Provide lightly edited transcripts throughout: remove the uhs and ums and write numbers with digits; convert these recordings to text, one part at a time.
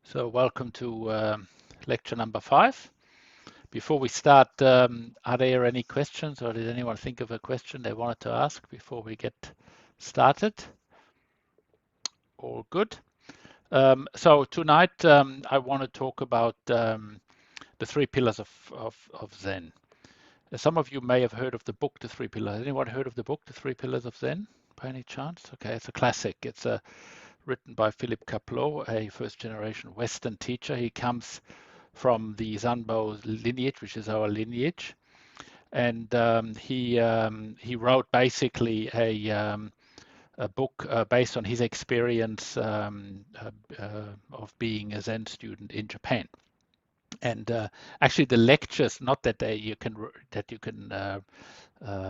So welcome to lecture number 5. Before we start, are there any questions, or did anyone think of a question they wanted to ask before we get started? All good. So tonight I want to talk about the 3 pillars of Zen. Some of you may have heard of the book, The 3 Pillars. Anyone heard of the book, The 3 Pillars of Zen, by any chance? Okay, it's a classic. It's written by Philip Kapleau, a first-generation Western teacher. He comes from the Zanbo lineage, which is our lineage, and he wrote basically a book based on his experience of being a Zen student in Japan. And actually, the lectures, not that you can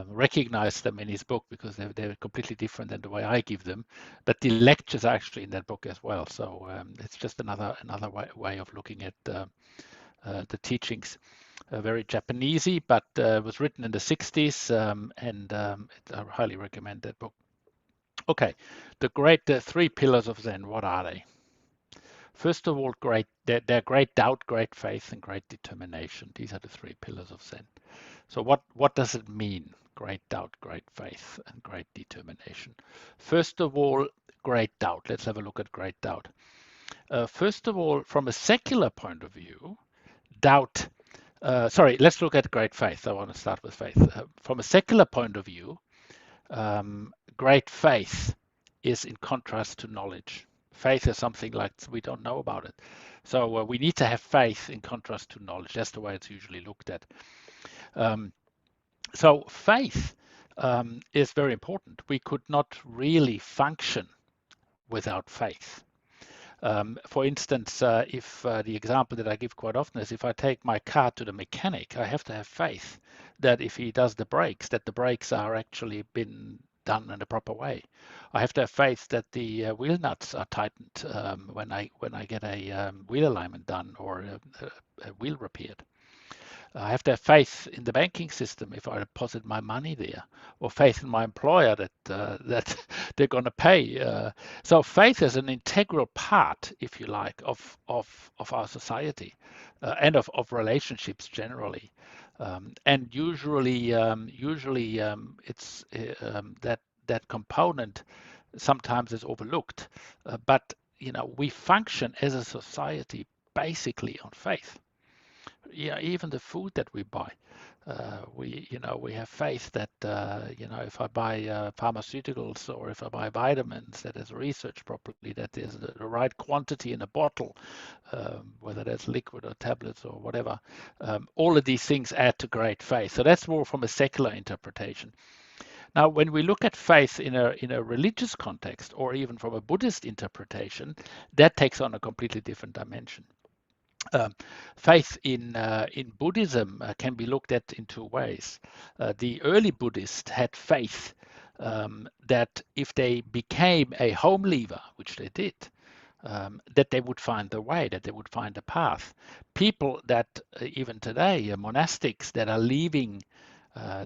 recognize them in his book because they're completely different than the way I give them, but the lectures are actually in that book as well. So it's just another way of looking at the teachings. Very Japanesey, but was written in the 60s, and I highly recommend that book. Okay, the 3 pillars of Zen, what are they? First of all, they're great doubt, great faith, and great determination. These are the 3 pillars of Zen. So what does it mean? Great doubt, great faith, and great determination. First of all, great doubt. Let's have a look at great doubt. First of all, from a secular point of view, doubt. Let's look at great faith. I want to start with faith. From a secular point of view, great faith is in contrast to knowledge. Faith is something like we don't know about it. So we need to have faith in contrast to knowledge. That's the way it's usually looked at. So faith is very important. We could not really function without faith. For instance, if the example that I give quite often is if I take my car to the mechanic, I have to have faith that if he does the brakes, that the brakes are actually been done in the proper way. I have to have faith that the wheel nuts are tightened when I get a wheel alignment done or a wheel repaired. I have to have faith in the banking system if I deposit my money there, or faith in my employer that they're going to pay. So faith is an integral part, if you like, of our society and of relationships generally. And usually it's that component sometimes is overlooked. But we function as a society basically on faith. Yeah, even the food that we buy, we have faith that if I buy pharmaceuticals or if I buy vitamins, that is researched properly, that there's the right quantity in a bottle, whether that's liquid or tablets or whatever. All of these things add to great faith. So that's more from a secular interpretation. Now, when we look at faith in a religious context, or even from a Buddhist interpretation, that takes on a completely different dimension. Faith in Buddhism can be looked at in 2 ways. The early Buddhists had faith that if they became a home leaver, which they did, that they would find the way, that they would find a path. People that even today, monastics that are leaving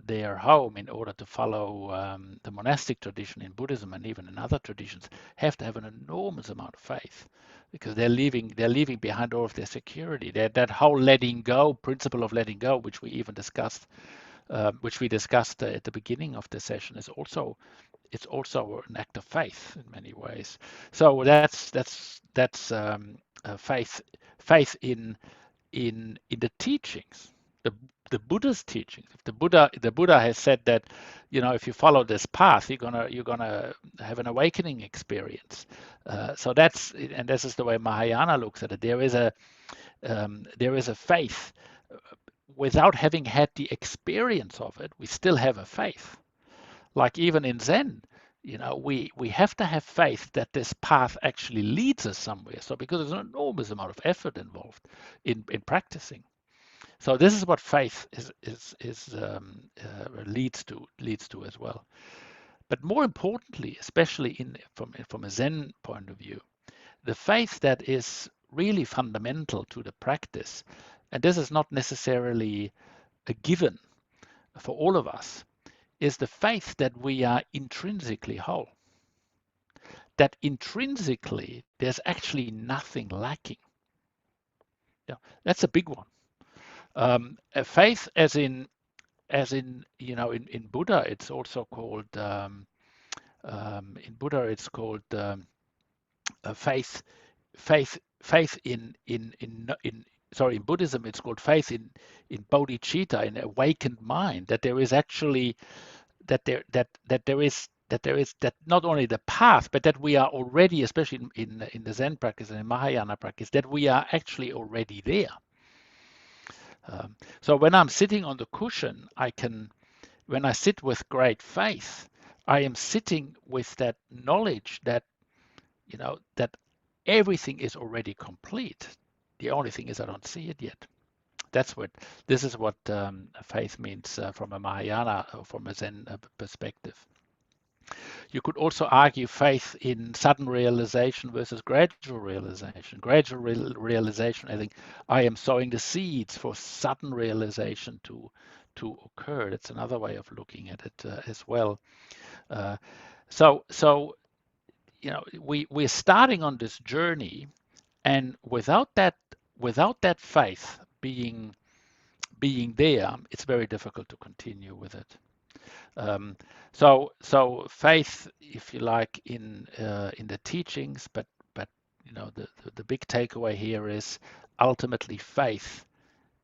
their home in order to follow the monastic tradition in Buddhism and even in other traditions, have to have an enormous amount of faith, because they're leaving behind all of their security. That whole letting go principle of letting go, which we even discussed, at the beginning of the session, is also an act of faith in many ways. So that's faith in the teachings, the Buddha's teachings. If the Buddha has said that, if you follow this path, you're gonna have an awakening experience. So this is the way Mahayana looks at it. There is a faith. Without having had the experience of it, we still have a faith. Like even in Zen, we have to have faith that this path actually leads us somewhere. So because there's an enormous amount of effort involved in practicing. So this is what faith leads to as well. But more importantly, especially from a Zen point of view, the faith that is really fundamental to the practice, and this is not necessarily a given for all of us, is the faith that we are intrinsically whole. That intrinsically there's actually nothing lacking. Yeah, that's a big one. Faith, in Buddha, it's also called in Buddha, it's called faith, faith in sorry, in Buddhism, it's called faith in bodhicitta, in awakened mind, that there is actually that not only the path, but that we are already, especially in the Zen practice and in Mahayana practice, that we are actually already there. So when I'm sitting on the cushion, when I sit with great faith, I am sitting with that knowledge that that everything is already complete. The only thing is I don't see it yet. This is what faith means from a Mahayana or from a Zen perspective. You could also argue faith in sudden realization versus gradual realization. Gradual realization, I think, I am sowing the seeds for sudden realization to occur. That's another way of looking at it as well. Uh, so we're starting on this journey, and without that faith being there, it's very difficult to continue with it. So faith, if you like, in the teachings, but the big takeaway here is ultimately faith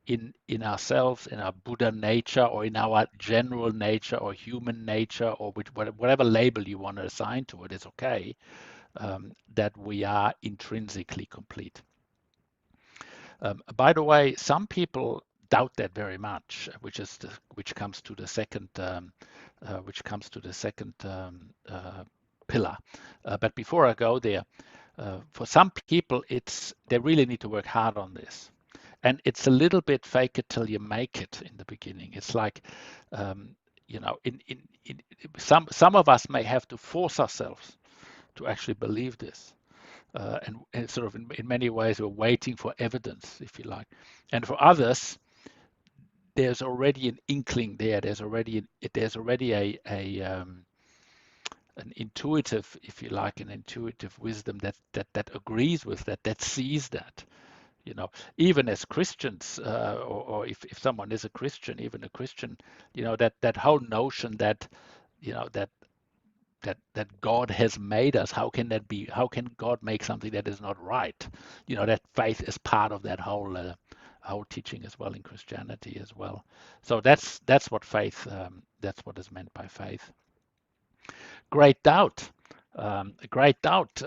in ourselves, in our Buddha nature, or in our general nature, or human nature, or whatever label you want to assign to it is okay. That we are intrinsically complete. By the way, some people doubt that very much, which comes to the second pillar. But before I go there, for some people, they really need to work hard on this, and it's a little bit fake it till you make it in the beginning. It's like, in some of us may have to force ourselves to actually believe this. And sort of in many ways, we're waiting for evidence, if you like. And for others, there's already an inkling there. There's already an intuitive, if you like, an intuitive wisdom that agrees with that sees that. Even as Christians, or if someone is a Christian, even a Christian, that whole notion that that God has made us. How can that be? How can God make something that is not right? That faith is part of that whole teaching as well in Christianity as well. So that's what faith. That's what is meant by faith. Great doubt. Great doubt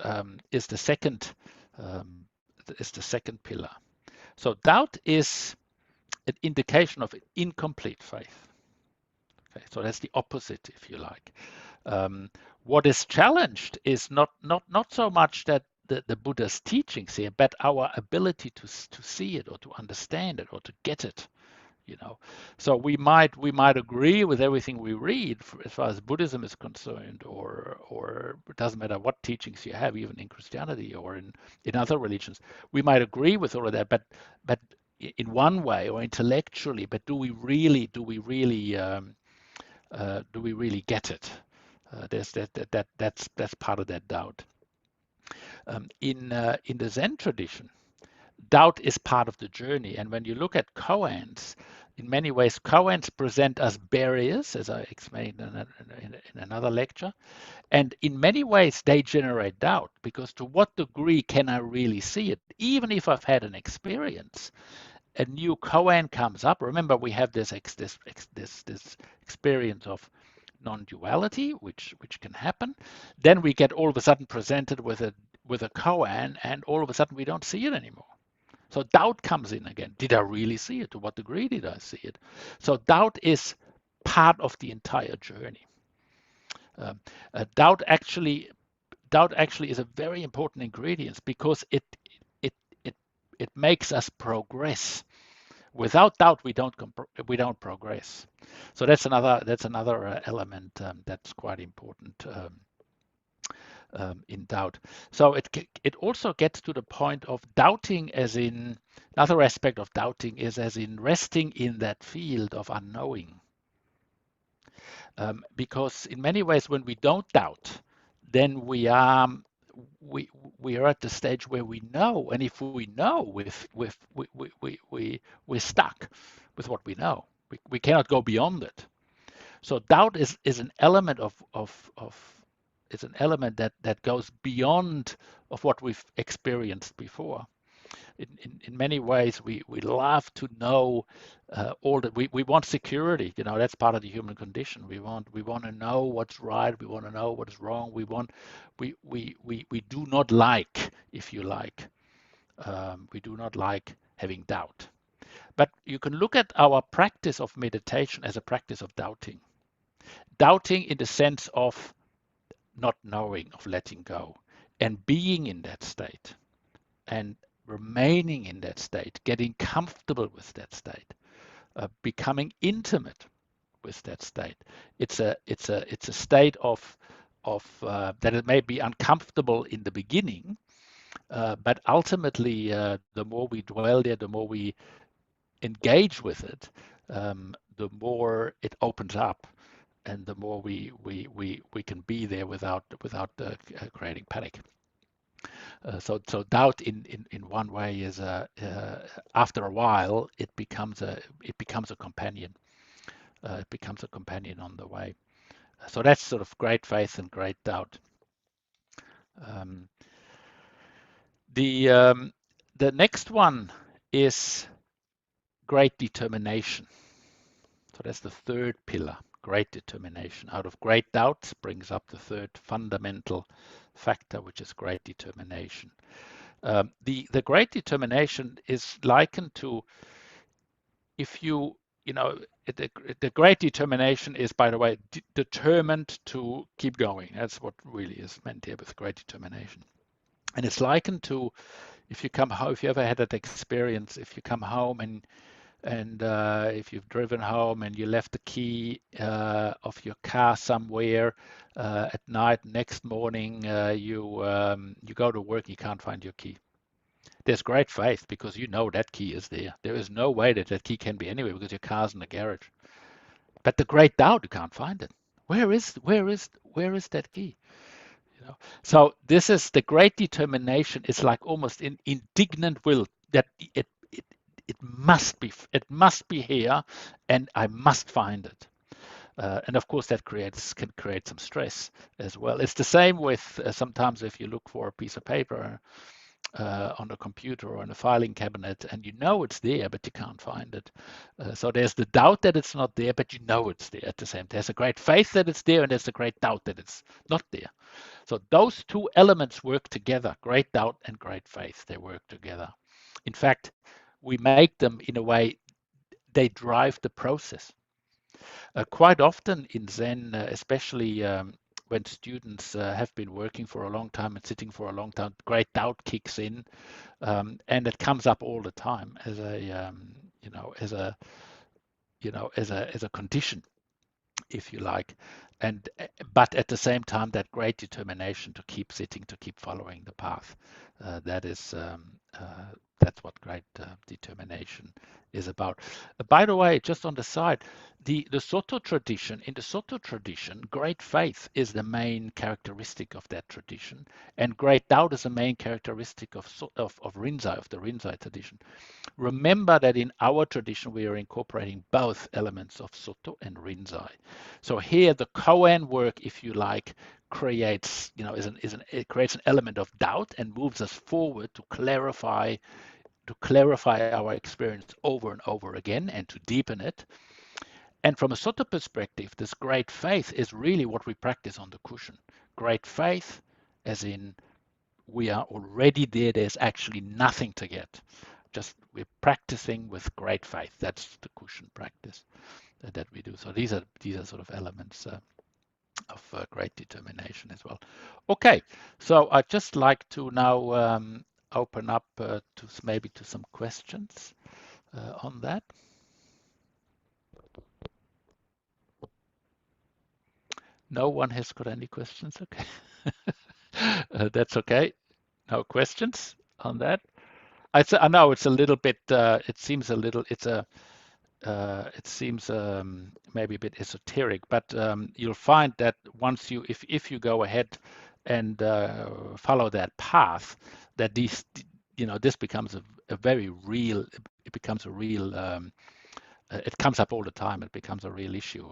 is the second pillar. So doubt is an indication of incomplete faith. Okay, so that's the opposite, if you like. What is challenged is not so much that the Buddha's teachings here, but our ability to see it, or to understand it, or to get it. So we might agree with everything we read as far as Buddhism is concerned, or it doesn't matter what teachings you have, even in Christianity or in other religions. We might agree with all of that, but in one way or intellectually. But do we really get it? That's part of that doubt. In the Zen tradition, doubt is part of the journey. And when you look at koans, in many ways, koans present us barriers, as I explained in another lecture. And in many ways, they generate doubt, because to what degree can I really see it? Even if I've had an experience, a new koan comes up. Remember, we have this experience of non-duality, which can happen. Then we get all of a sudden presented with a koan, and all of a sudden we don't see it anymore. So doubt comes in again. Did I really see it? To what degree did I see it? So doubt is part of the entire journey. Doubt actually is a very important ingredient, because it makes us progress. Without doubt, we don't progress. So that's another element that's quite important in doubt. So it also gets to the point of doubting, as in another aspect of doubting is as in resting in that field of unknowing. Because in many ways, when we don't doubt, then we we are at the stage where we know, and if we know, we're stuck with what we know. We cannot go beyond it. So doubt is an element of is an element that goes beyond of what we've experienced before. In many ways, we love to know all that we want security. You know, that's part of the human condition. We want to know what's right. We want to know what is wrong. We do not like, if you like, we do not like having doubt. But you can look at our practice of meditation as a practice of doubting. Doubting in the sense of not knowing, of letting go, and being in that state, and remaining in that state, getting comfortable with that state, becoming intimate with that state. It's a state of that it may be uncomfortable in the beginning, but ultimately, the more we dwell there, the more we engage with it, the more it opens up, and the more we can be there without creating panic. So doubt in one way is after a while it becomes a companion. It becomes a companion on the way. So that's sort of great faith and great doubt. The next one is great determination. So that's the third pillar, great determination. Out of great doubt brings up the third fundamental factor, which is great determination. The great determination is likened to, if you know, the great determination is, by the way, determined to keep going. That's what really is meant here with great determination. And it's likened to, if you come home, if you ever had that experience, if you come home and if you've driven home and you left the key of your car somewhere at night, next morning you go to work, you can't find your key. There's great faith because you know that key is there. There is no way that key can be anywhere because your car's in the garage. But the great doubt, you can't find it. Where is that key? You know? So this is the great determination. It's like almost an indignant will that it must be here, and I must find it. And of course, that can create some stress as well. It's the same with sometimes if you look for a piece of paper on a computer or in a filing cabinet, and you know it's there, but you can't find it. So there's the doubt that it's not there, but you know it's there at the same time. There's a great faith that it's there, and there's a great doubt that it's not there. So those two elements work together, great doubt and great faith, they work together. In fact, we make them in a way, they drive the process. Quite often in Zen, especially when students have been working for a long time and sitting for a long time, great doubt kicks in, and it comes up all the time as a condition, if you like, but at the same time that great determination to keep sitting, to keep following the path. That's what great determination is about. By the way, just on the side, the Soto tradition, in the Soto tradition, great faith is the main characteristic of that tradition, and great doubt is the main characteristic of Rinzai, of the Rinzai tradition. Remember that in our tradition we are incorporating both elements of Soto and Rinzai. So here the Koan work, if you like, creates, it creates an element of doubt and moves us forward to clarify our experience over and over again and to deepen it. And from a Soto perspective, this great faith is really what we practice on the cushion. Great faith, as in we are already there, there's actually nothing to get. Just we're practicing with great faith. That's the cushion practice that we do. So these are sort of elements of great determination as well. Okay, so I'd just like to now open up to some questions on that. No one has got any questions. Okay, that's okay. No questions on that. I know it's a little bit. It seems a little. It seems maybe a bit esoteric, but you'll find that once if you go ahead and follow that path, that these, this becomes a very real, it becomes a real, it comes up all the time. It becomes a real issue.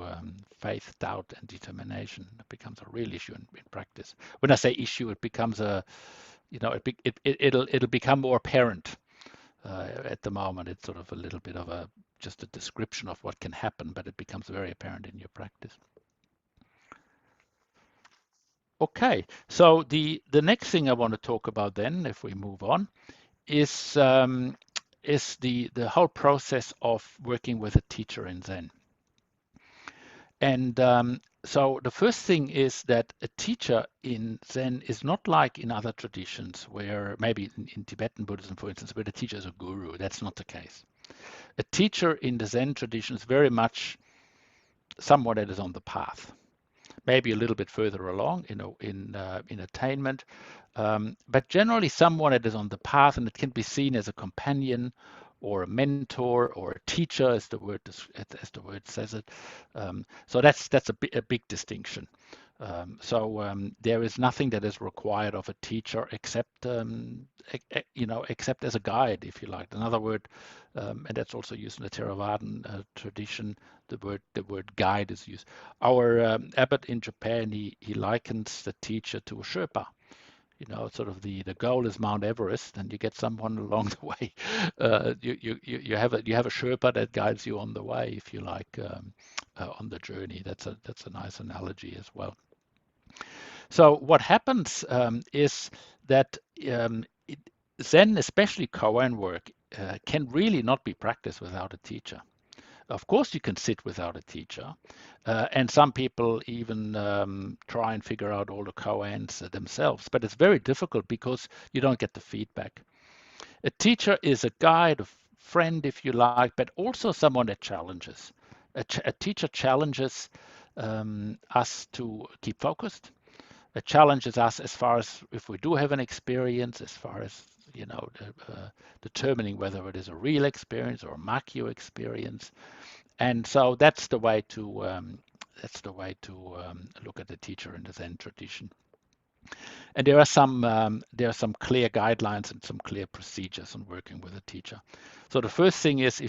Faith, doubt, and determination. It becomes a real issue in practice. When I say issue, it becomes a, it'll become more apparent. At the moment, it's sort of a little bit of just a description of what can happen, but it becomes very apparent in your practice. Okay, so the next thing I want to talk about then, if we move on, is the whole process of working with a teacher in Zen. And so the first thing is that a teacher in Zen is not like in other traditions, where maybe in Tibetan Buddhism, for instance, where the teacher is a guru. That's not the case. A teacher in the Zen tradition is very much someone that is on the path, maybe a little bit further along, in attainment, but generally someone that is on the path, and it can be seen as a companion or a mentor or a teacher, as the word says it. So that's a big distinction. So there is nothing that is required of a teacher except except as a guide, if you like. Another word, and that's also used in the Theravadan tradition. The word guide is used. Our abbot in Japan, he likens the teacher to a Sherpa. Sort of the goal is Mount Everest, and you get someone along the way. You have a Sherpa that guides you on the way, if you like, on the journey. That's a nice analogy as well. So what happens is that Zen, especially koan work, can really not be practiced without a teacher. Of course, you can sit without a teacher, and some people even try and figure out all the koans themselves, but it's very difficult because you don't get the feedback. A teacher is a guide, a friend, if you like, but also someone that challenges. A teacher challenges us to keep focused. It challenges us as far as if we do have an experience, as far as determining whether it is a real experience or a makyo experience. And so that's the way to look at the teacher in the Zen tradition. And there are some clear guidelines and some clear procedures on working with a teacher. So the first thing is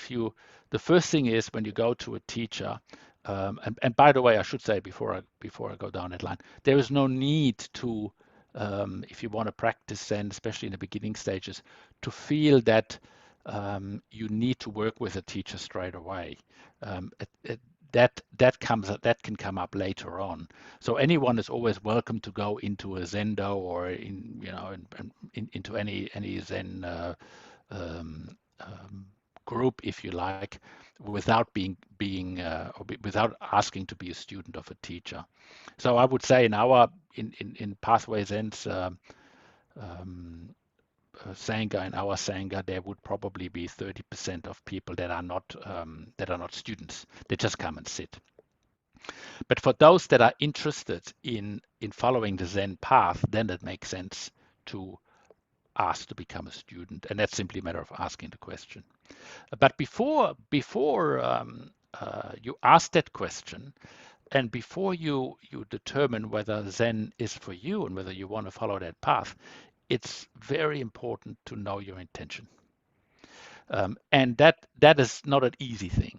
when you go to a teacher, and by the way, I should say before I go down that line, there is no need to, if you want to practice Zen, especially in the beginning stages, to feel that you need to work with a teacher straight away. That can come up later on. So anyone is always welcome to go into a Zendo or into any Zen group, if you like, without without asking to be a student of a teacher. So I would say in Pathway Zen's sangha, in our sangha, there would probably be 30% of people that are not students. They just come and sit. But for those that are interested in following the Zen path, then it makes sense to ask to become a student, and that's simply a matter of asking the question. But before you ask that question, and before you determine whether Zen is for you and whether you want to follow that path, it's very important to know your intention. And that is not an easy thing,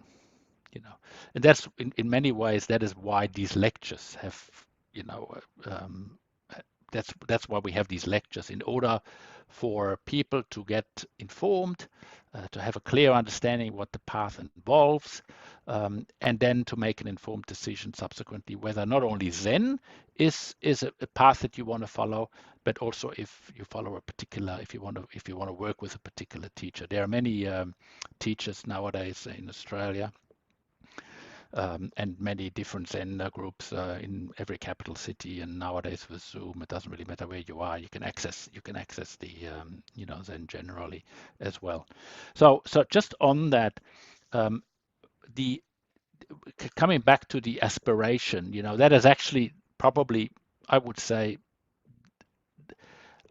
and that's in many ways, that is why these lectures have, that's why we have these lectures, in order for people to get informed, to have a clear understanding what the path involves, and then to make an informed decision subsequently whether not only Zen is a path that you want to follow, but also if you follow a particular, if you want to work with a particular teacher. There are many teachers nowadays in Australia, and many different Zen groups in every capital city, and nowadays with Zoom, it doesn't really matter where you are. You can access the Zen generally as well. So just on that, the coming back to the aspiration, that is actually probably, I would say,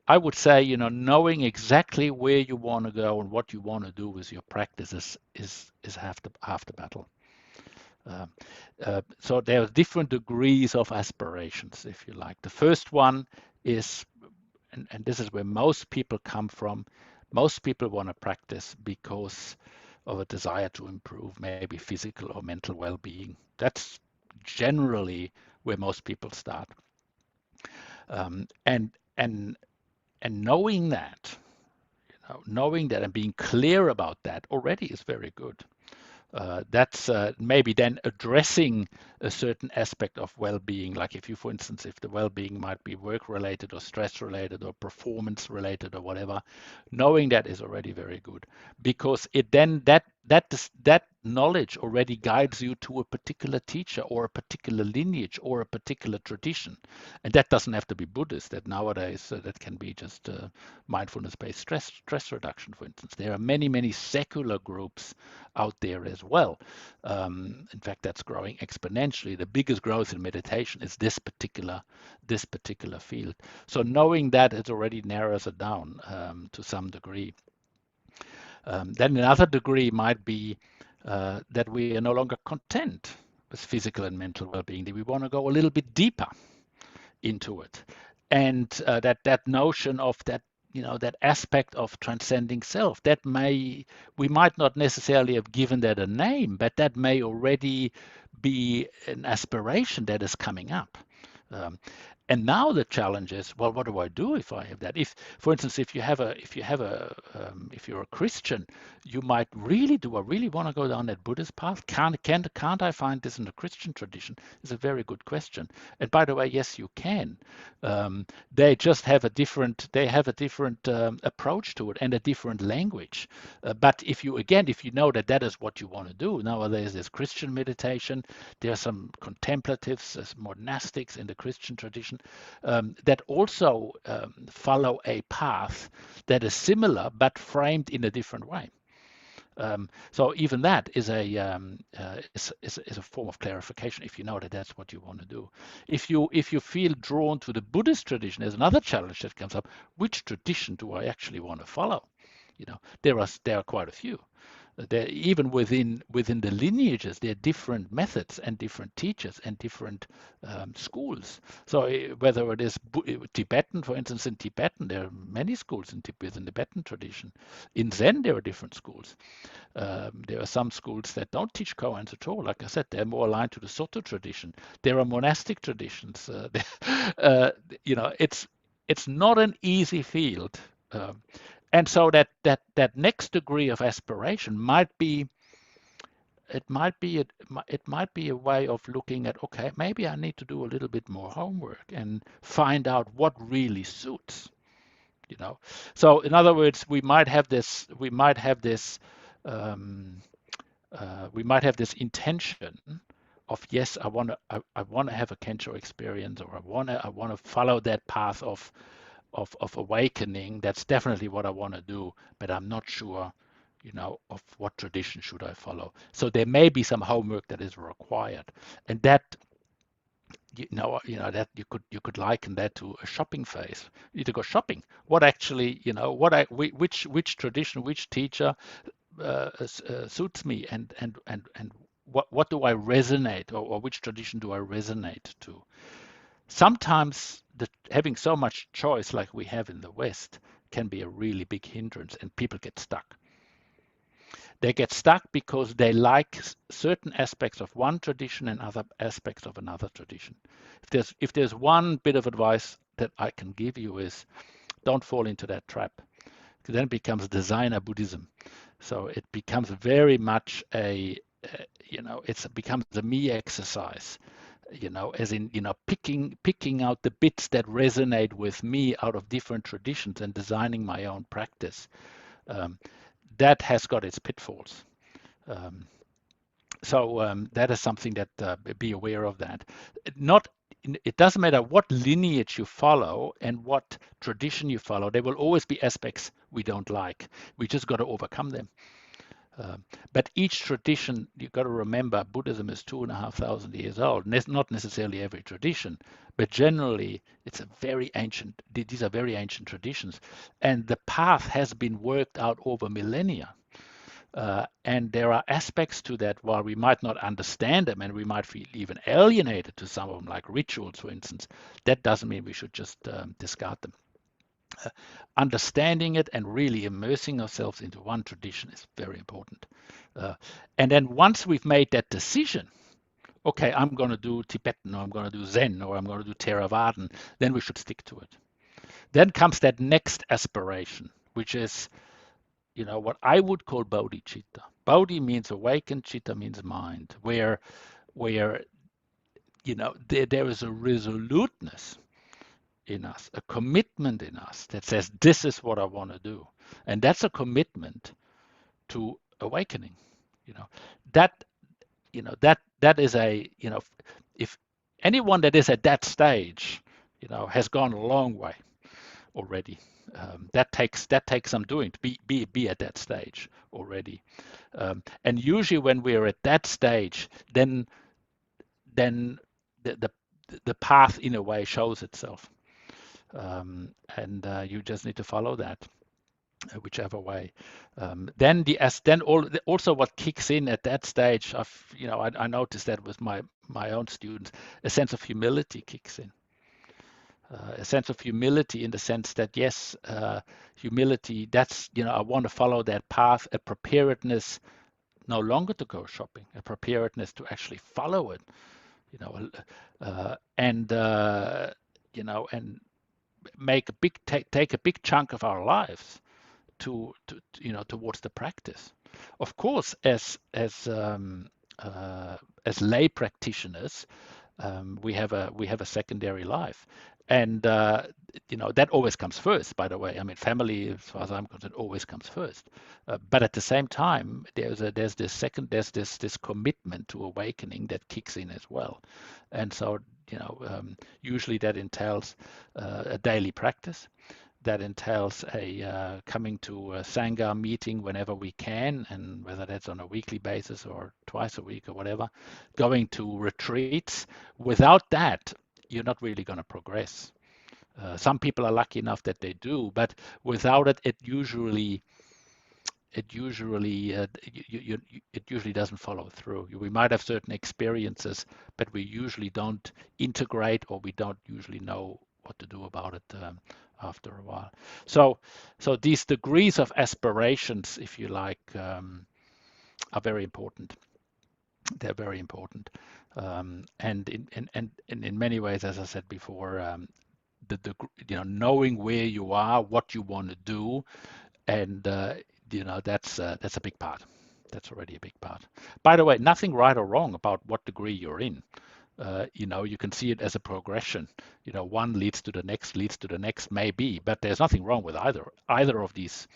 knowing exactly where you want to go and what you want to do with your practice is half the battle. So there are different degrees of aspirations, if you like. The first one is, and this is where most people come from. Most people want to practice because of a desire to improve maybe physical or mental well-being. That's generally where most people start. And knowing that, knowing that and being clear about that already is very good. That's maybe then addressing a certain aspect of well-being, like if you, for instance, if the well-being might be work-related or stress-related or performance-related or whatever, knowing that is already very good, because it then that knowledge already guides you to a particular teacher or a particular lineage or a particular tradition, and that doesn't have to be Buddhist. That nowadays that can be just mindfulness-based stress reduction, for instance. There are many secular groups out there as well. In fact, that's growing exponentially. The biggest growth in meditation is this particular field. So knowing that, it already narrows it down to some degree. Then another degree might be that we are no longer content with physical and mental well-being. That we want to go a little bit deeper into it, and that notion of that, that aspect of transcending self, that we might not necessarily have given that a name, but that may already be an aspiration that is coming up. And now the challenge is, well, what do I do if I have that? If, for instance, if you're a Christian, you might really, do I really want to go down that Buddhist path? Can't I find this in the Christian tradition? Is a very good question. And by the way, yes, you can. They just have a different, approach to it and a different language. But if you know that is what you want to do, nowadays there's Christian meditation, there are some contemplatives, there's monastics in the Christian tradition that also follow a path that is similar but framed in a different way. So even that is a form of clarification if you know that that's what you want to do. If you feel drawn to the Buddhist tradition, there's another challenge that comes up. Which tradition do I actually want to follow? There are quite a few. Even within the lineages, there are different methods and different teachers and different schools. So whether it is Tibetan, for instance, in Tibetan, there are many schools within the Tibetan tradition. In Zen, there are different schools. There are some schools that don't teach koans at all. Like I said, they're more aligned to the Soto tradition. There are monastic traditions. It's not an easy field. And so that next degree of aspiration might be a way of looking at, okay, maybe I need to do a little bit more homework and find out what really suits. So in other words, we might have this intention of, yes, I want to have a Kensho experience, or I want to follow that path of awakening. That's definitely what I want to do, but I'm not sure, of what tradition should I follow. So there may be some homework that is required, and that, that you could liken that to a shopping phase. You need to go shopping. What actually, which tradition, which teacher suits me, and what do I resonate, or which tradition do I resonate to? Sometimes having so much choice like we have in the West can be a really big hindrance, and people get stuck. They get stuck because they like certain aspects of one tradition and other aspects of another tradition. If there's one bit of advice that I can give you, is don't fall into that trap. Then it becomes designer Buddhism. So it becomes very much it becomes a me exercise. As in, picking out the bits that resonate with me out of different traditions and designing my own practice. That has got its pitfalls. So that is something that be aware of that. It doesn't matter what lineage you follow and what tradition you follow. There will always be aspects we don't like. We just got to overcome them. But each tradition, you've got to remember, Buddhism is 2,500 years old. Not necessarily every tradition, but generally it's these are very ancient traditions. And the path has been worked out over millennia. And there are aspects to that while we might not understand them and we might feel even alienated to some of them, like rituals, for instance. That doesn't mean we should just discard them. Understanding it and really immersing ourselves into one tradition is very important. And then once we've made that decision, okay, I'm going to do Tibetan, or I'm going to do Zen, or I'm going to do Theravadan, then we should stick to it. Then comes that next aspiration, which is, what I would call bodhicitta. Bodhi means awakened, citta means mind, where there is a resoluteness in us, a commitment in us that says, this is what I want to do. And that's a commitment to awakening. You know, that, that is if anyone that is at that stage, has gone a long way already. That takes some doing to be at that stage already. And usually when we're at that stage, then the path in a way shows itself. And you just need to follow that, whichever way. Then also what kicks in at that stage, I noticed that with my own students, a sense of humility kicks in. A sense of humility in the sense that, yes, humility, that's, I want to follow that path, a preparedness no longer to go shopping, a preparedness to actually follow it, and take a big chunk of our lives to towards the practice. Of course, as lay practitioners, we have a secondary life, and that always comes first. By the way, I mean, family, as far as I'm concerned, always comes first. But at the same time, there's this commitment to awakening that kicks in as well, and so usually that entails a daily practice. That entails a coming to a sangha meeting whenever we can, and whether that's on a weekly basis or twice a week or whatever, going to retreats. Without that, you're not really going to progress. Some people are lucky enough that they do, but without it, it usually doesn't follow through. We might have certain experiences, but we usually don't integrate, or we don't usually know what to do about it after a while. So these degrees of aspirations, if you like, are very important. They're very important, and in many ways, as I said before, knowing where you are, what you want to do, and that's a big part. That's already a big part. By the way, nothing right or wrong about what degree you're in. You can see it as a progression. One leads to the next, maybe, but there's nothing wrong with either of these,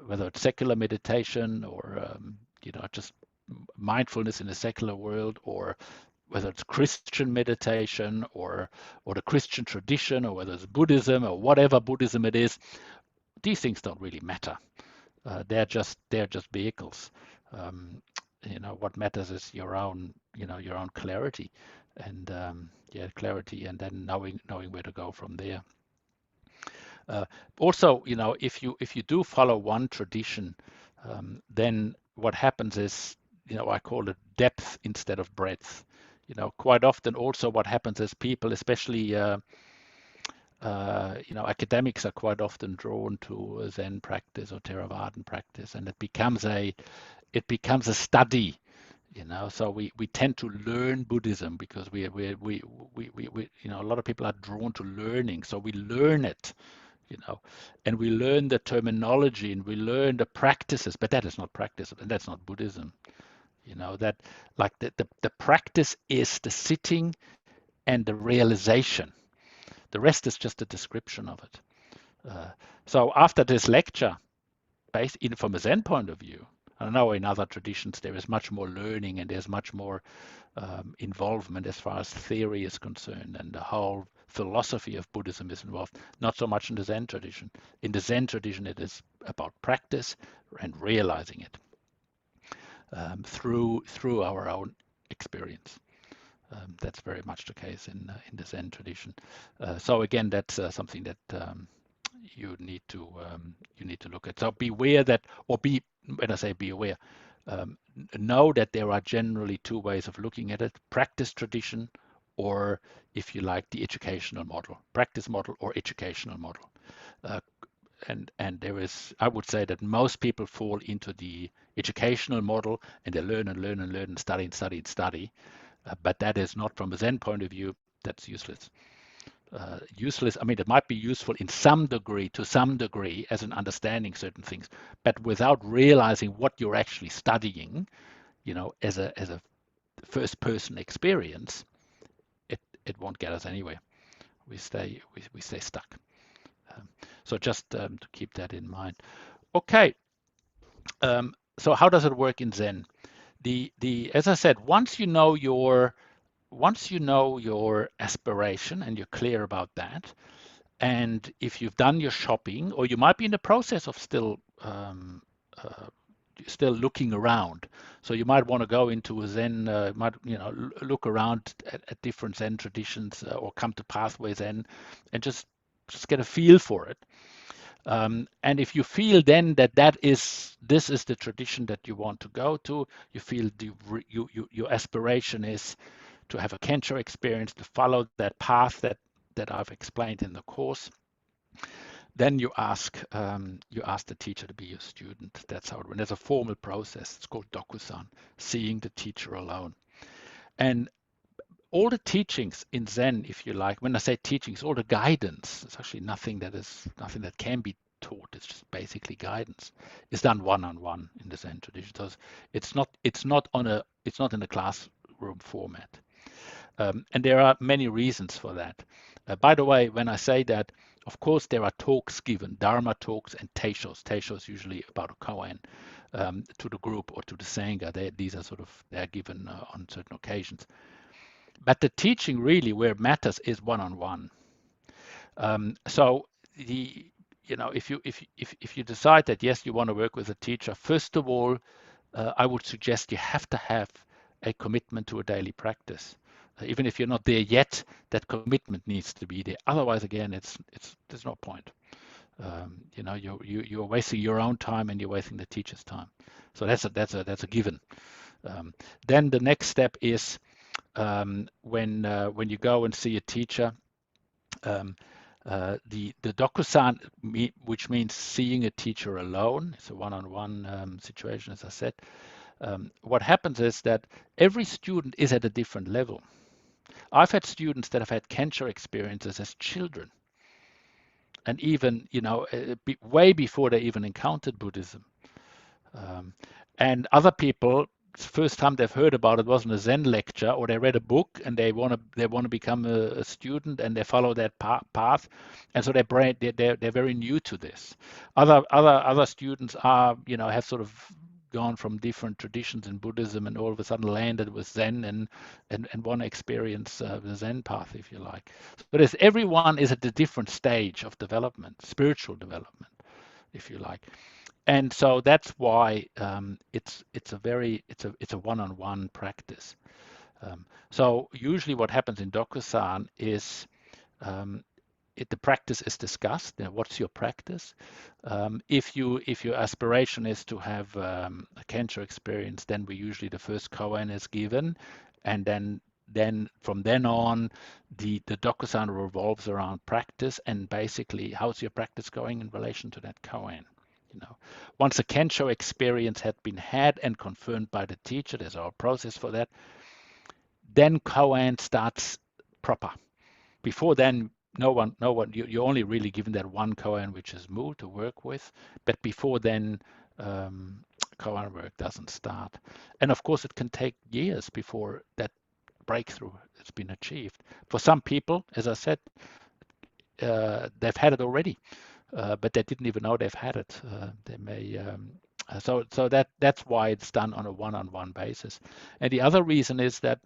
whether it's secular meditation or just mindfulness in the secular world, or whether it's Christian meditation or the Christian tradition, or whether it's Buddhism or whatever Buddhism it is. These things don't really matter. They're just vehicles. What matters is your own clarity, and clarity, and then knowing where to go from there. Also, if you do follow one tradition, then what happens is, I call it depth instead of breadth. Quite often also what happens is people, especially academics, are quite often drawn to Zen practice or Theravadan practice, and it becomes a study. So we tend to learn Buddhism because we a lot of people are drawn to learning, so we learn it, and we learn the terminology and we learn the practices, but that is not practice, and that's not Buddhism. That, like, the practice is the sitting and the realization. The rest is just a description of it. So after this lecture, based in from a Zen point of view, I know in other traditions there is much more learning and there's much more involvement as far as theory is concerned, and the whole philosophy of Buddhism is involved. Not so much in the Zen tradition. In the Zen tradition, it is about practice and realizing it through our own experience. That's very much the case in the Zen tradition. So again, that's something that you need to look at. So beware that, or be when I say be aware, know that there are generally two ways of looking at it: practice tradition, or if you like, the educational model, practice model or educational model. Uh, and there is, I would say that most people fall into the educational model, and they learn and learn and learn and study and study and study. But that is not, from a Zen point of view, that's useless. Useless. I mean, it might be useful in some degree, to some degree, as an understanding certain things, but without realizing what you're actually studying, as a first person experience, it won't get us anywhere. We stay stuck. Um, so just to keep that in mind. Okay. So how does it work in Zen? The As I said, once you know your aspiration and you're clear about that, and if you've done your shopping, or you might be in the process of still looking around. So you might want to go into a Zen, might look around at different Zen traditions, or come to Pathway Zen, and just get a feel for it. And if you feel then that this is the tradition that you want to go to, you feel your aspiration is to have a Kensho experience, to follow that path that I've explained in the course, then you ask the teacher to be your student. That's how it works. There's a formal process. It's called Dokusan, seeing the teacher alone. And all the teachings in Zen, if you like, when I say teachings, all the guidance, it's actually nothing that can be taught. It's just basically guidance. It's done one-on-one in the Zen tradition. So it's not in a classroom format. And there are many reasons for that. By the way, when I say that, of course, there are talks given, Dharma talks and teishos. Teishos usually about a koan, to the group or to the sangha. These are they're given on certain occasions. But the teaching really where it matters is one-on-one. So if you decide that yes, you want to work with a teacher, first of all, I would suggest you have to have a commitment to a daily practice. Even if you're not there yet, that commitment needs to be there. Otherwise, again, there's no point. You're wasting your own time and you're wasting the teacher's time. So that's a given. Then the next step is, when you go and see a teacher, the Dokusan, which means seeing a teacher alone. It's a one-on-one situation, as I said. What happens is that every student is at a different level. I've had students that have had Kensho experiences as children, and even way before they even encountered Buddhism. And other people, first time they've heard about it was in a Zen lecture, or they read a book and they want to become a student, and they follow that path, and so they're very new to this. Other students have sort of gone from different traditions in Buddhism and all of a sudden landed with Zen and want to experience the Zen path, if you like. But everyone is at a different stage of development, spiritual development, if you like. And so that's why it's a one-on-one practice. So usually what happens in Dokusan is, the practice is discussed. What's your practice? If your aspiration is to have a Kensho experience, then the first koan is given, and then from then on, the Dokusan revolves around practice, and basically, how's your practice going in relation to that koan? Once a Kensho experience had been had and confirmed by the teacher, there's our process for that, then koan starts proper. Before then, no one, you're only really given that one koan, which is mu, to work with. But before then, koan work doesn't start. And of course, it can take years before that breakthrough has been achieved. For some people, as I said, they've had it already, but they didn't even know they've had it. They may. So that's why it's done on a one-on-one basis. And the other reason is that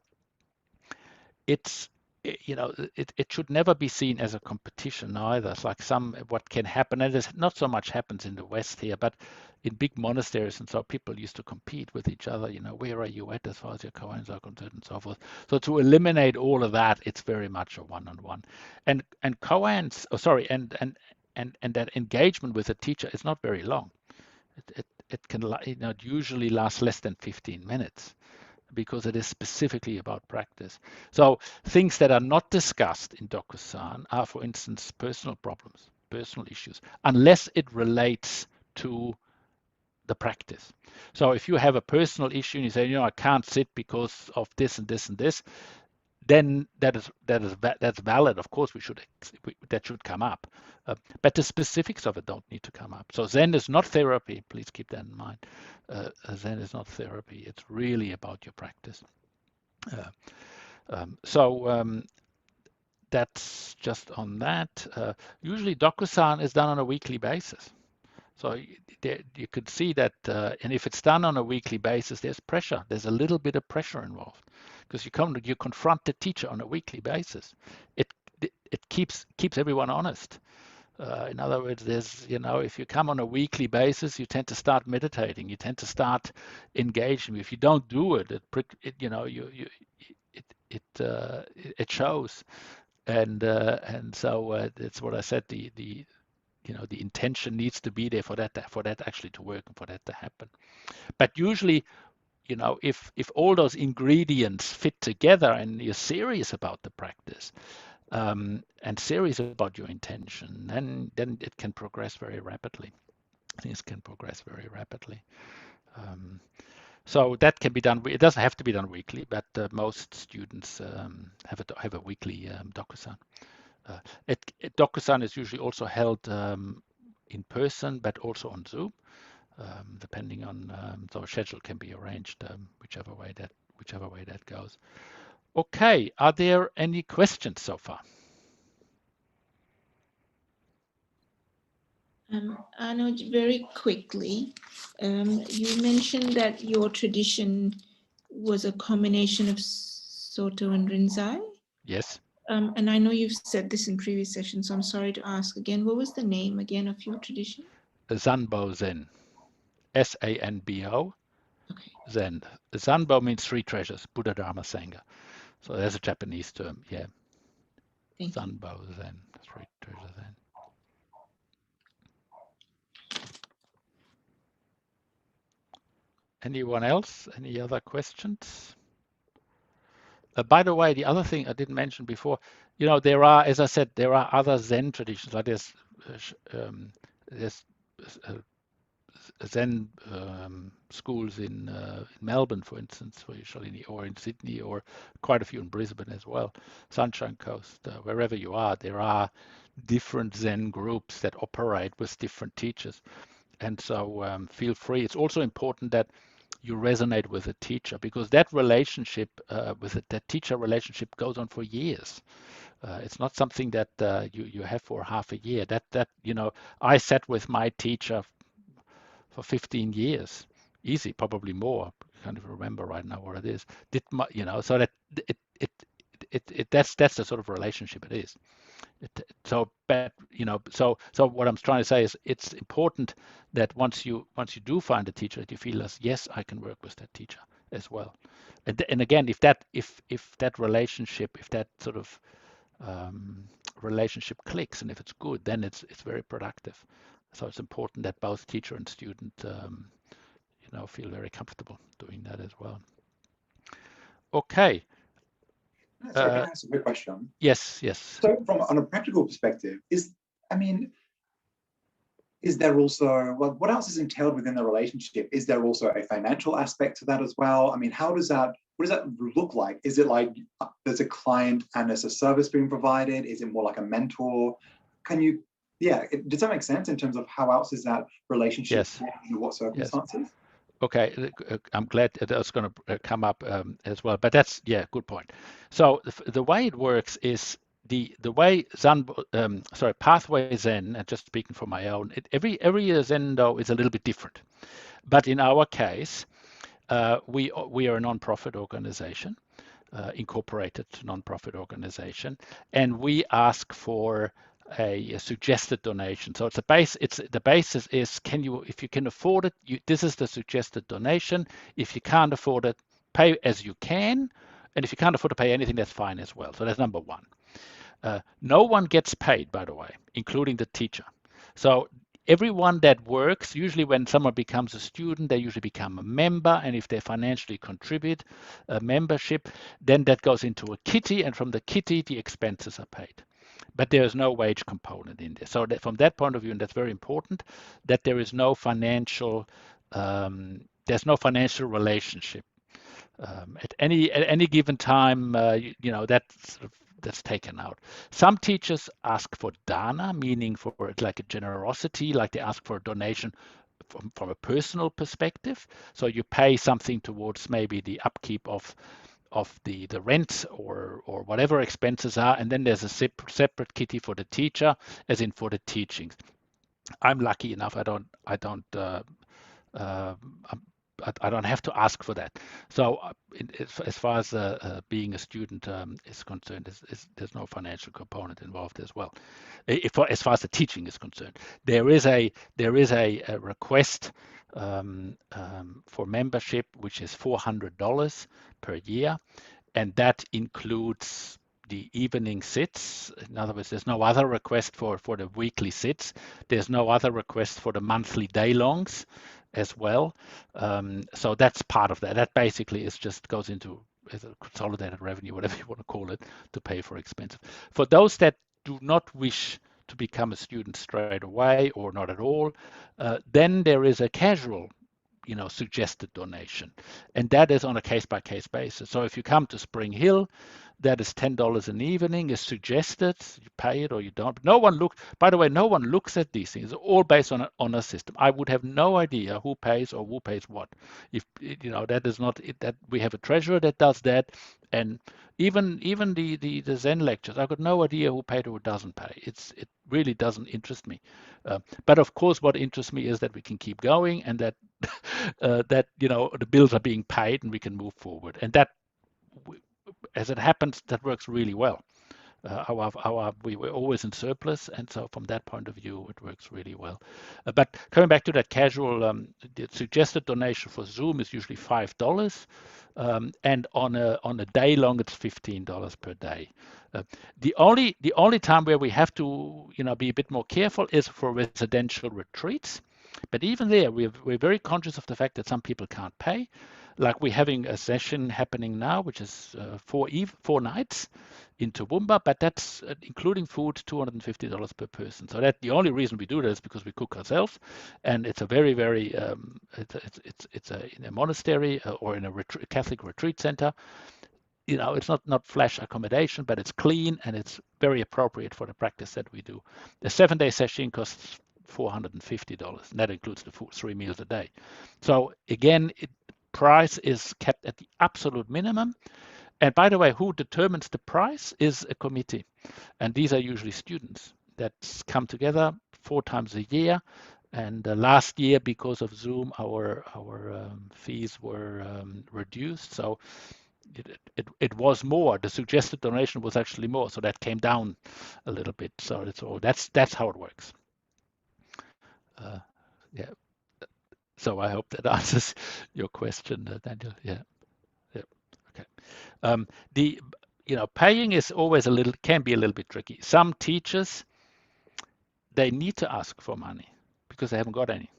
it should never be seen as a competition either. It's like what can happen, and there's not so much happens in the West here, but in big monasteries and so, people used to compete with each other. Where are you at as far as your koans are concerned, and so forth. So to eliminate all of that, it's very much a one-on-one. And koans, and that engagement with a teacher is not very long. it can usually last less than 15 minutes because it is specifically about practice. So things that are not discussed in Dokusan are, for instance, personal problems, personal issues, unless it relates to the practice. So if you have a personal issue and you say, I can't sit because of this and this and this, then that's valid. Of course, that should come up, but the specifics of it don't need to come up. So Zen is not therapy. Please keep that in mind. Zen is not therapy. It's really about your practice. That's just on that. Usually, Dokusan is done on a weekly basis. So you could see that, and if it's done on a weekly basis, there's pressure. There's a little bit of pressure involved because you confront the teacher on a weekly basis. It keeps everyone honest. In other words, if you come on a weekly basis, you tend to start meditating. You tend to start engaging. If you don't do it, it shows. And so that's what I said. The intention needs to be there for that actually to work and for that to happen. But usually, if all those ingredients fit together and you're serious about the practice and serious about your intention, then it can progress very rapidly. Things can progress very rapidly. So that can be done. It doesn't have to be done weekly, but most students have a weekly Dokusan. Dokusan is usually also held in person, but also on Zoom, depending on so a schedule can be arranged whichever way that goes. Okay, are there any questions so far? Arno, very quickly, you mentioned that your tradition was a combination of Soto and Rinzai. Yes. And I know you've said this in previous sessions, so I'm sorry to ask again. What was the name again of your tradition? Zanbo Zen. Sanbo. Okay. Zen. Zanbo means three treasures, Buddha, Dharma, Sangha. So there's a Japanese term, yeah. Thank Zanbo Zen, three treasures Zen. Anyone else? Any other questions? By the way, the other thing I didn't mention before, there are, as I said, there are other Zen traditions. Like there's Zen schools in Melbourne, for instance, or in Sydney, or quite a few in Brisbane as well. Sunshine Coast, wherever you are, there are different Zen groups that operate with different teachers. And so feel free. It's also important that you resonate with a teacher, because that relationship that teacher relationship goes on for years. It's not something that you have for half a year. I sat with my teacher for 15 years, easy, probably more. I can't even remember right now what it is. So that that's the sort of relationship it is. So what I'm trying to say is it's important that once you do find a teacher that you feel as, yes, I can work with that teacher as well. And again, if that relationship, if that sort of relationship clicks and if it's good, then it's very productive. So it's important that both teacher and student feel very comfortable doing that as well. Okay. Sorry, can I ask a quick question? Yes. So on a practical perspective, is there also, what else is entailed within the relationship? Is there also a financial aspect to that as well? I mean, what does that look like? Is it like there's a client and there's a service being provided? Is it more like a mentor? Does that make sense in terms of how else is that relationship? Yes. In what circumstances? Yes. Okay, I'm glad that's going to come up as well. But that's, good point. So the way it works is the way Pathway Zen, and just speaking for my own, every Zen though is a little bit different. But in our case, we are a non-profit organization, incorporated non-profit organization, and we ask for a suggested donation. So the basis is, if you can afford it, this is the suggested donation. If you can't afford it, pay as you can, and if you can't afford to pay anything, that's fine as well. So that's number one. No one gets paid, by the way, including the teacher. So everyone that works, usually when someone becomes a student, they usually become a member, and if they financially contribute a membership, then that goes into a kitty, and from the kitty the expenses are paid. But there is no wage component in there. So that from that point of view, and that's very important, that there is no financial there's no financial relationship at any given time. That's taken out. Some teachers ask for dana, meaning for like a generosity, like they ask for a donation from a personal perspective. So you pay something towards maybe the upkeep of the rent or whatever expenses are, and then there's a separate kitty for the teacher, as in for the teachings. I'm lucky enough. I don't have to ask for that. So as far as being a student is concerned, there's no financial component involved as well. As far as the teaching is concerned, there is a request for membership, which is $400 per year, and that includes the evening sits. In other words, there's no other request for the weekly sits. There's no other request for the monthly day longs as well. So that's part of that. That basically goes into as a consolidated revenue, whatever you want to call it, to pay for expenses. For those that do not wish to become a student straight away or not at all, then there is a casual suggested donation, and that is on a case-by-case basis. So if you come to Spring Hill, that is $10 an evening is suggested. You pay it or you don't. By the way, no one looks at these things. It's all based on an honor system. I would have no idea who pays or who pays what. If that is not it, that we have a treasurer that does that, and even the Zen lectures, I've got no idea who paid or who doesn't pay. It really doesn't interest me. But of course, what interests me is that we can keep going, and that the bills are being paid and we can move forward. And that, as it happens, that works really well. We were always in surplus, and so from that point of view, it works really well. But coming back to that casual, the suggested donation for Zoom is usually $5, and on a day long, it's $15 per day. The only time where we have to be a bit more careful is for residential retreats. But even there, we're very conscious of the fact that some people can't pay. Like we're having a session happening now, which is 4 nights in Toowoomba, but that's including food, $250 per person. So that the only reason we do that is because we cook ourselves, and it's a very, very it's in a monastery or in a Catholic retreat center. It's not flash accommodation, but it's clean and it's very appropriate for the practice that we do. The 7-day session costs $450, and that includes the food, 3 meals a day. So again, price is kept at the absolute minimum. And by the way, who determines the price is a committee, and these are usually students that come together 4 times a year. And last year, because of Zoom, our fees were reduced, so it was more. The suggested donation was actually more, so that came down a little bit. So that's how it works. Yeah. So I hope that answers your question, Daniel. Yeah. Okay. Paying is always can be a little bit tricky. Some teachers, they need to ask for money because they haven't got any,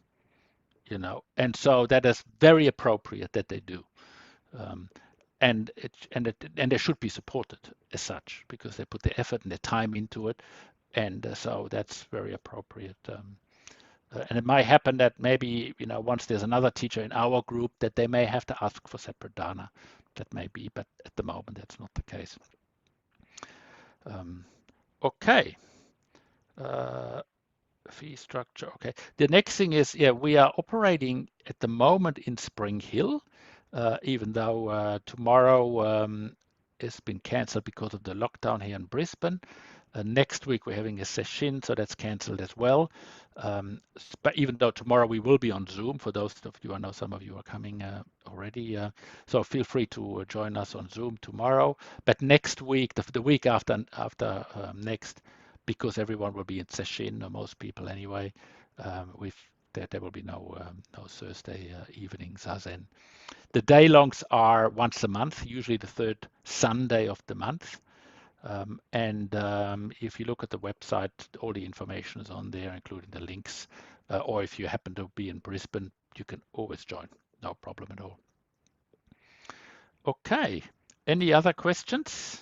and so that is very appropriate that they do. And they should be supported as such because they put their effort and their time into it, and so that's very appropriate. And it might happen that maybe once there's another teacher in our group that they may have to ask for separate dana. That may be, but at the moment that's not the case. Okay. Fee structure. Okay. The next thing is, we are operating at the moment in Spring Hill, even though tomorrow it's been cancelled because of the lockdown here in Brisbane. Next week we're having a session, so that's cancelled as well. But even though tomorrow we will be on Zoom, for those of you, I know some of you are coming already, so feel free to join us on Zoom tomorrow. But next week, the week after next, because everyone will be in session, or most people anyway, there will be no Thursday evenings as in. The day longs are once a month, usually the 3rd Sunday of the month. And if you look at the website, all the information is on there, including the links or if you happen to be in Brisbane, you can always join. No problem at all. Okay. Any other questions?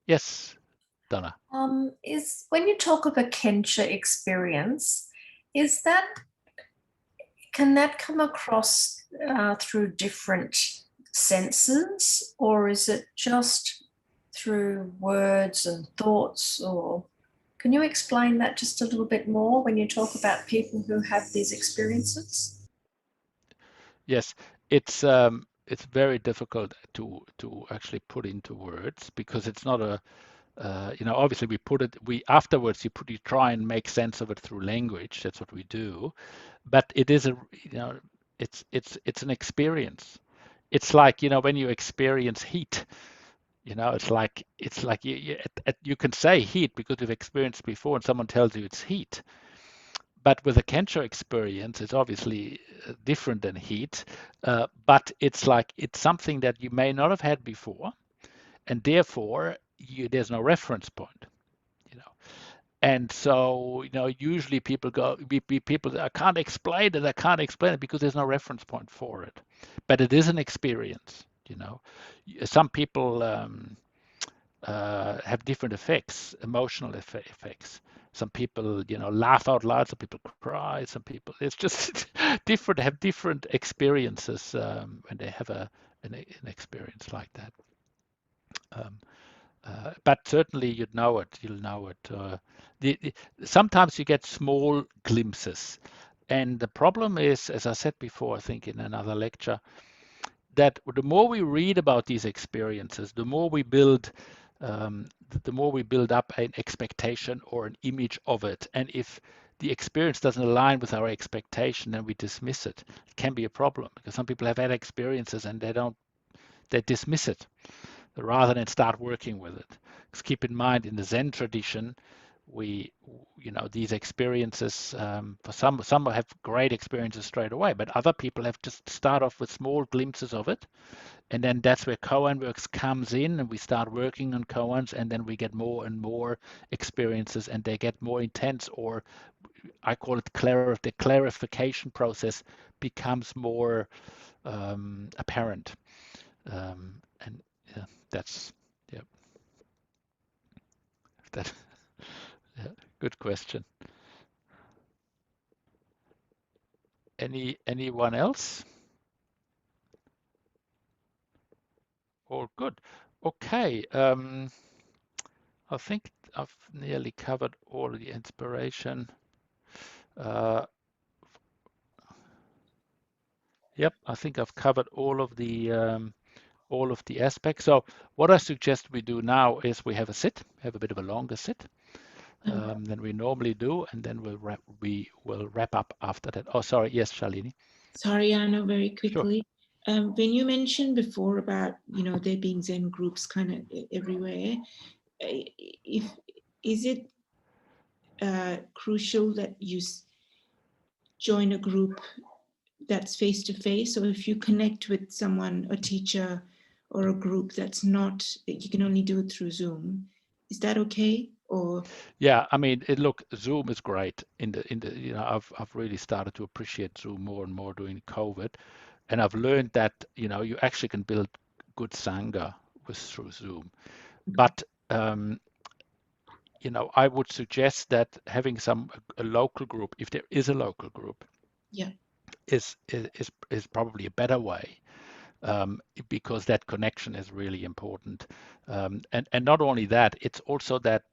Yes, Donna. Is when you talk of a Kensha experience, can that come across through different senses, or is it just through words and thoughts? Or can you explain that just a little bit more when you talk about people who have these experiences? Yes, it's very difficult to actually put into words, because it's not a obviously we afterwards you try and make sense of it through language. That's what we do, but it is it's an experience. It's like, when you experience heat, it's like you can say heat because you've experienced before and someone tells you it's heat. But with a Kensho experience, it's obviously different than heat, but it's something that you may not have had before, and therefore there's no reference point. And so, usually people people, I can't explain it because there's no reference point for it. But it is an experience. Some people have different effects, emotional effects. Some people, laugh out loud. Some people cry. Some people, it's just different. Have different experiences when they have an experience like that. But certainly you'll know it. Sometimes you get small glimpses. And the problem is, as I said before, I think in another lecture, that the more we read about these experiences, the more we build up an expectation or an image of it. And if the experience doesn't align with our expectation, then we dismiss it. It can be a problem, because some people have had experiences and they dismiss it rather than start working with it. Because keep in mind, in the Zen tradition, these experiences, for some have great experiences straight away, but other people have just start off with small glimpses of it. And then that's where Koan works comes in, and we start working on Koans, and then we get more and more experiences, and they get more intense, or I call it the clarification process becomes more apparent. And yeah, that's that. Yeah, good question. Anyone else? All good. Okay. I think I've nearly covered all of the inspiration. Yep, I think I've covered all of the aspects. So what I suggest we do now is we have a bit of a longer sit than we normally do, and then we will wrap up after that. Oh, sorry. Yes, Shalini. Sorry, Arno, very Sure. quickly. When you mentioned before about, there being Zen groups kind of everywhere, is it crucial that you join a group that's face-to-face, or if you connect with someone, a teacher or a group that's not, that you can only do it through Zoom, is that okay? Or yeah, I mean, look, Zoom is great. I've really started to appreciate Zoom more and more during COVID, and I've learned that you actually can build good sangha through Zoom. But I would suggest that having a local group, if there is a local group, yeah, is probably a better way. Because that connection is really important. And not only that, it's also that,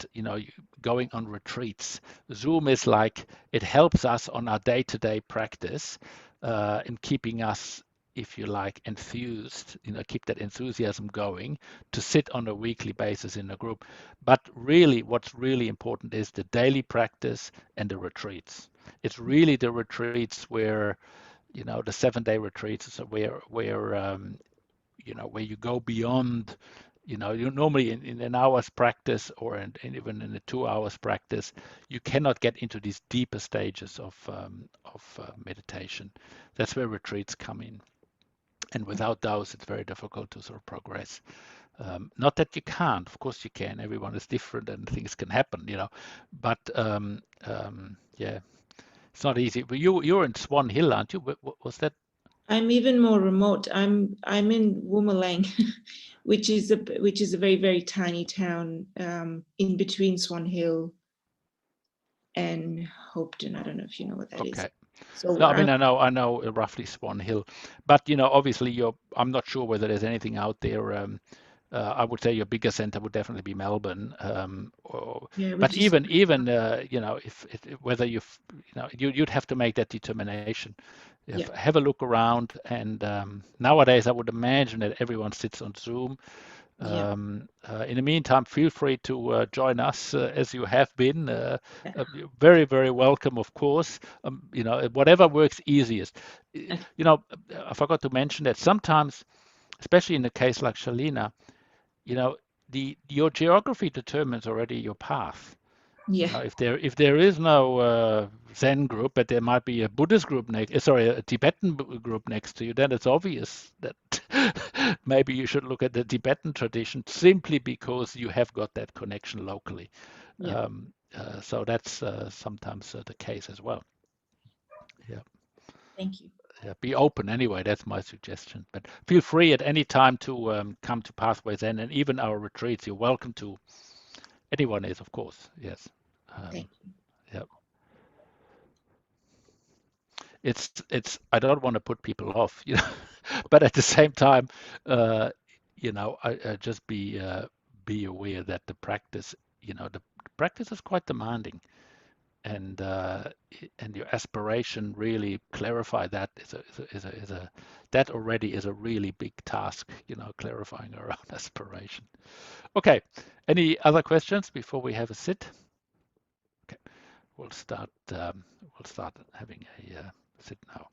going on retreats. Zoom is like, it helps us on our day-to-day practice in keeping us, if you like, enthused, keep that enthusiasm going to sit on a weekly basis in a group. But really, what's really important is the daily practice and the retreats. It's really the retreats where the 7-day retreats where you go beyond, you normally in an hour's practice or even in a 2 hours practice, you cannot get into these deeper stages of meditation. That's where retreats come in. And without those, it's very difficult to sort of progress. Not that you can't, of course you can. Everyone is different and things can happen, But yeah, it's not easy. But you're in Swan Hill, aren't you? Was that? I'm even more remote. I'm in Woomalang, which is a very, very tiny town in between Swan Hill and Hopeton. I don't know if you know what that is. Okay. So No, I mean, I know roughly Swan Hill, but obviously I'm not sure whether there's anything out there. I would say your bigger center would definitely be Melbourne. But even if whether you'd have to make that determination. Have a look around, and nowadays I would imagine that everyone sits on Zoom. In the meantime, feel free to join us as you have been. Very, very welcome, of course. Whatever works easiest. I forgot to mention that sometimes, especially in a case like Shalina, your geography determines already your path. If there is no Zen group, but there might be a Buddhist group a Tibetan group next to you, then it's obvious that maybe you should look at the Tibetan tradition simply because you have got that connection locally. So that's sometimes the case as well. Yeah. Thank you. Yeah, be open anyway. That's my suggestion. But feel free at any time to come to Pathways Zen, and even our retreats. You're welcome to. Anyone is, of course. Yes. Thank you. Yeah. It's. I don't want to put people off, but at the same time, I just be aware that the practice, the practice is quite demanding, and your aspiration really clarify that that already is a really big task, clarifying our own aspiration. Okay, any other questions before we have a sit? Okay, we'll start having a sit now.